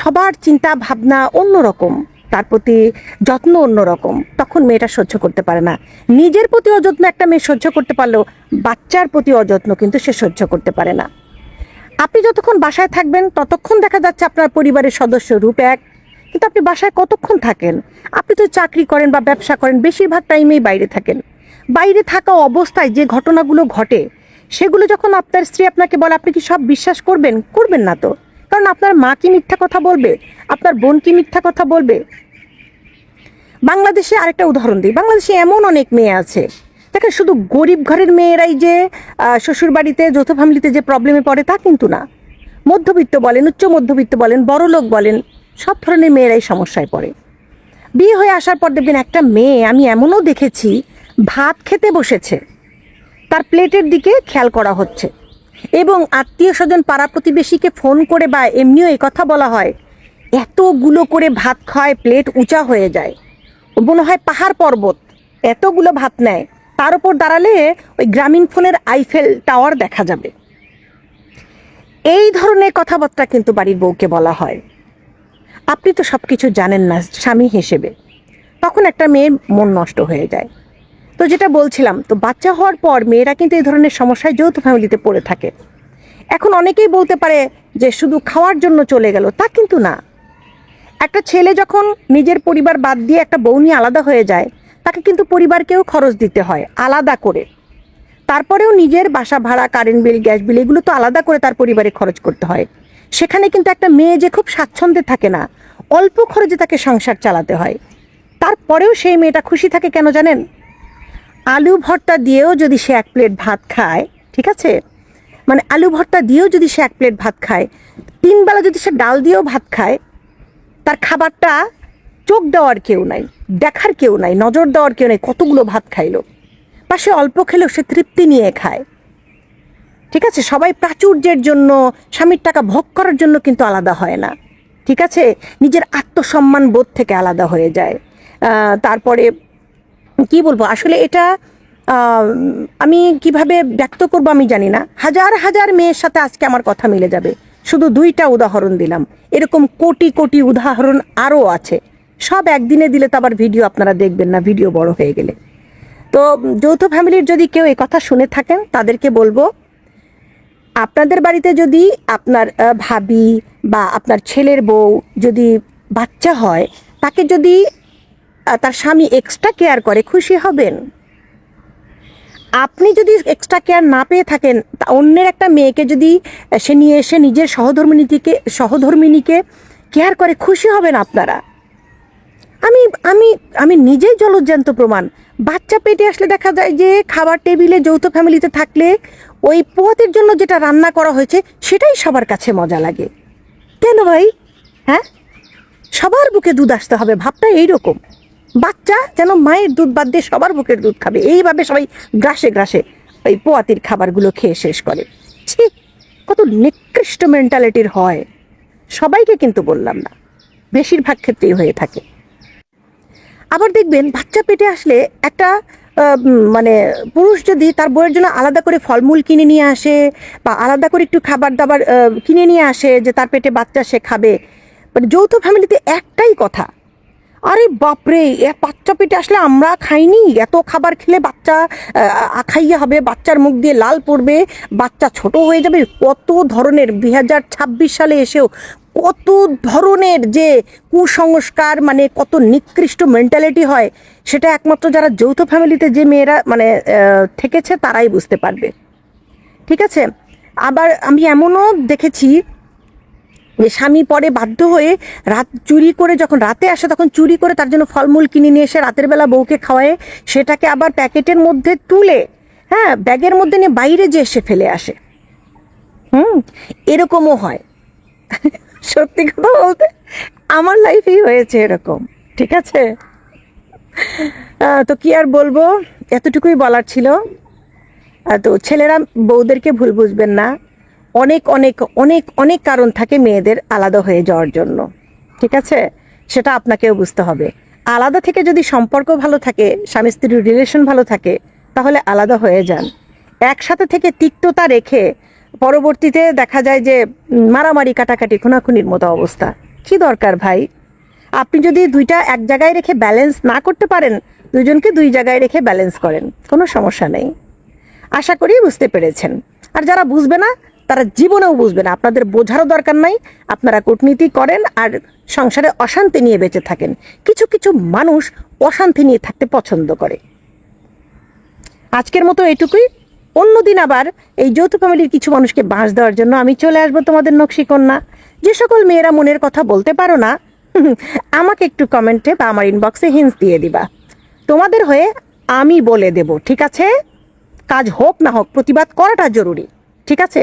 সবার চিন্তা ভাবনা অন্যরকম, তার প্রতি যত্ন অন্যরকম, তখন মেয়েটা সহ্য করতে পারে না। নিজের প্রতি অযত্ন একটা মেয়ে সহ্য করতে পারলেও বাচ্চার প্রতি অযত্ন কিন্তু সে সহ্য করতে পারে না। আপনি যতক্ষণ বাসায় থাকবেন ততক্ষণ দেখা যাচ্ছে আপনার পরিবারের সদস্য রূপ এক, কিন্তু আপনি বাসায় কতক্ষণ থাকেন? আপনি তো চাকরি করেন বা ব্যবসা করেন, বেশিরভাগ টাইমেই বাইরে থাকেন। বাইরে থাকা অবস্থায় যে ঘটনাগুলো ঘটে সেগুলো যখন আপনার স্ত্রী আপনাকে বলে, আপনি কি সব বিশ্বাস করবেন? করবেন না তো। কারণ আপনার মা কি মিথ্যা কথা বলবে? আপনার বোন কি মিথ্যা কথা বলবে? বাংলাদেশে আরেকটা উদাহরণ দিই, বাংলাদেশে এমন অনেক মেয়ে আছে, দেখেন শুধু গরিব ঘরের মেয়েরাই যে শ্বশুর বাড়িতে যৌথ ফ্যামিলিতে যে প্রবলেমে পড়ে তা কিন্তু না। মধ্যবিত্ত বলেন, উচ্চ মধ্যবিত্ত বলেন, বড় লোক বলেন, সব ধরনের মেয়েরাই সমস্যায় পড়ে। বিয়ে হয়ে আসার পর দেখবেন একটা মেয়ে, আমি এমনও দেখেছি, ভাত খেতে বসেছে, তার প্লেটের দিকে খেয়াল করা হচ্ছে, এবং আত্মীয় স্বজন পাড়া প্রতিবেশীকে ফোন করে বা এমনিও এই কথা বলা হয়, এতগুলো করে ভাত খায়, প্লেট উঁচা হয়ে যায়, মনে হয় পাহাড় পর্বত, এতগুলো ভাত নেয়, তার উপর দাঁড়ালে ওই গ্রামীণ ফোনের আইফেল টাওয়ার দেখা যাবে। এই ধরনের কথাবার্তা কিন্তু বাড়ির বউকে বলা হয়। আপনি তো সব কিছু জানেন না স্বামী হিসেবে, তখন একটা মেয়ের মন নষ্ট হয়ে যায়। তো যেটা বলছিলাম, তো বাচ্চা হওয়ার পর মেয়েরা কিন্তু এই ধরনের সমস্যায় যৌথ ফ্যামিলিতে পড়ে থাকে। এখন অনেকেই বলতে পারে যে শুধু খাওয়ার জন্য চলে গেল, তা কিন্তু না। একটা ছেলে যখন নিজের পরিবার বাদ দিয়ে একটা বউ নিয়ে আলাদা হয়ে যায়, তাকে কিন্তু পরিবারকেও খরচ দিতে হয় আলাদা করে। তারপরেও নিজের বাসা ভাড়া, কারেন্ট বিল, গ্যাস বিল, এগুলো তো আলাদা করে তার পরিবারে খরচ করতে হয়। সেখানে কিন্তু একটা মেয়ে যে খুব স্বাচ্ছন্দ্যে থাকে না, অল্প খরচে তাকে সংসার চালাতে হয়। তারপরেও সেই মেয়েটা খুশি থাকে কেন জানেন? আলু ভর্তা দিয়েও যদি সে এক প্লেট ভাত খায়, ঠিক আছে, মানে আলু ভর্তা দিয়েও যদি সে এক প্লেট ভাত খায়, 3 বেলা যদি সে ডাল দিয়েও ভাত খায়, তার খাবারটা চোখ দেওয়ার কেউ নাই, দেখার কেউ নাই, নজর দেওয়ার কেউ নাই, কতগুলো ভাত খাইলো, বা সে অল্প খেলেও সে তৃপ্তি নিয়ে খায়। ঠিক আছে, সবাই প্রাচুর্যের জন্য, স্বামীর টাকা ভোগ করার জন্য কিন্তু আলাদা হয় না। ঠিক আছে, নিজের আত্মসম্মান বোধ থেকে আলাদা হয়ে যায়। তারপরে কি বলবো, আসলে এটা আমি কিভাবে ব্যক্ত করবো আমি জানি না। হাজার হাজার মেয়ের সাথে আজকে আমার কথা মিলে যাবে, শুধু 2টা উদাহরণ দিলাম, এরকম কোটি কোটি উদাহরণ আরও আছে। সব একদিনে দিলে তো আবার ভিডিও আপনারা দেখবেন না, ভিডিও বড় হয়ে গেলে। তো যৌথ ফ্যামিলির যদি কেউ এই কথা শুনে থাকেন, তাদেরকে বলবো, আপনাদের বাড়িতে যদি আপনার ভাবি বা আপনার ছেলের বউ যদি বাচ্চা হয়, তাকে যদি তার স্বামী এক্সট্রা কেয়ার করে, খুশি হবেন। আপনি যদি এক্সট্রা কেয়ার না পেয়ে থাকেন, অন্যের একটা মেয়েকে যদি সে নিয়ে এসে নিজের সহধর্মিনীকে কেয়ার করে, খুশি হবেন আপনারা। আমি আমি আমি নিজেই জলজ্যান্ত প্রমাণ। বাচ্চা পেটে আসলে দেখা যায় যে খাবার টেবিলে যৌথ ফ্যামিলিতে থাকলে ওই পোয়াতের জন্য যেটা রান্না করা হয়েছে সেটাই সবার কাছে মজা লাগে। কেন ভাই? হ্যাঁ, সবার বুকে দুধ আসতে হবে, ভাবটা এইরকম। বাচ্চা যেন মায়ের দুধ বাদ দিয়ে সবার বুকের দুধ খাবে, এইভাবে সবাই গ্রাসে গ্রাসে ওই পোয়াতির খাবারগুলো খেয়ে শেষ করে। ছি, কত নিকৃষ্ট মেন্টালিটির হয়। সবাইকে কিন্তু বললাম না, বেশিরভাগ ক্ষেত্রেই হয়ে থাকে। আবার দেখবেন বাচ্চা পেটে আসলে একটা মানে পুরুষ যদি তার বউয়ের জন্য আলাদা করে ফলমূল কিনে নিয়ে আসে, বা আলাদা করে একটু খাবার দাবার কিনে নিয়ে আসে যে তার পেটে বাচ্চা সে খাবে, মানে যৌথ ফ্যামিলিতে একটাই কথা, আরে বাপরে, বাচ্চা পেটে আসলে আমরা খাইনি, এত খাবার খেলে বাচ্চা আখাইয়া হবে, বাচ্চার মুখ দিয়ে লাল পড়বে, বাচ্চা ছোট হয়ে যাবে, কত ধরনের 2026 সালে এসেও কত ধরনের যে কুসংস্কার, মানে কত নিকৃষ্ট মেন্টালিটি হয়, সেটা একমাত্র যারা যৌথ ফ্যামিলিতে যে মেয়েরা মানে থেকেছে তারাই বুঝতে পারবে। ঠিক আছে, আবার আমি এমনও দেখেছি যে স্বামী পরে বাধ্য হয়ে রাত চুরি করে, যখন রাতে আসে তখন চুরি করে তার জন্য ফলমূল কিনে নিয়ে এসে রাতের বেলা বউকে খাওয়ায়, সেটাকে আবার প্যাকেটের মধ্যে তুলে, হ্যাঁ, ব্যাগের মধ্যে নিয়ে বাইরে যে এসে ফেলে আসে। এরকমও হয়। সত্যি কথা বলতে আমার লাইফেই হয়েছে এরকম। ঠিক আছে, তো কি আর বলবো, এতটুকুই বলার ছিল। তো ছেলেরা বউদেরকে ভুল বুঝবেন না, অনেক অনেক অনেক অনেক কারণ থাকে মেয়েদের আলাদা হয়ে যাওয়ার জন্য। ঠিক আছে, সেটা আপনাকেও বুঝতে হবে। আলাদা থেকে যদি সম্পর্ক ভালো থাকে, স্বামী স্ত্রীর রিলেশন ভালো থাকে, তাহলে আলাদা হয়ে যান। একসাথে থেকে তিক্ততা রেখে পরবর্তীতে দেখা যায় যে মারামারি, কাটাকাটি, খুনাখুনির মতো অবস্থা। কি দরকার ভাই? আপনি যদি দুইটা এক জায়গায় রেখে ব্যালেন্স না করতে পারেন, দুজনকে দুই জায়গায় রেখে ব্যালেন্স করেন, কোনো সমস্যা নেই। আশা করি বুঝতে পেরেছেন। আর যারা বুঝবে না তারা জীবনেও বুঝবে না, আপনাদের বোঝারও দরকার নাই। আপনারা কূটনীতি করেন আর সংসারে অশান্তি নিয়ে বেঁচে থাকেন। কিছু কিছু মানুষ অশান্তি নিয়ে থাকতে পছন্দ করে। আজকের মতো এটুকুই। অন্যদিন আবার এই যৌথ ফ্যামিলির কিছু মানুষকে বাঁশ দেওয়ার জন্য আমি চলে আসবো তোমাদের নকশিকন্যা। যে সকল মেয়েরা মনের কথা বলতে পারো না, আমাকে একটু কমেন্টে বা আমার ইনবক্সে হিন্টস দিয়ে দিবা। তোমাদের হয়ে আমি বলে দেব, ঠিক আছে? কাজ হোক না হোক প্রতিবাদ করাটা জরুরি, ঠিক আছে?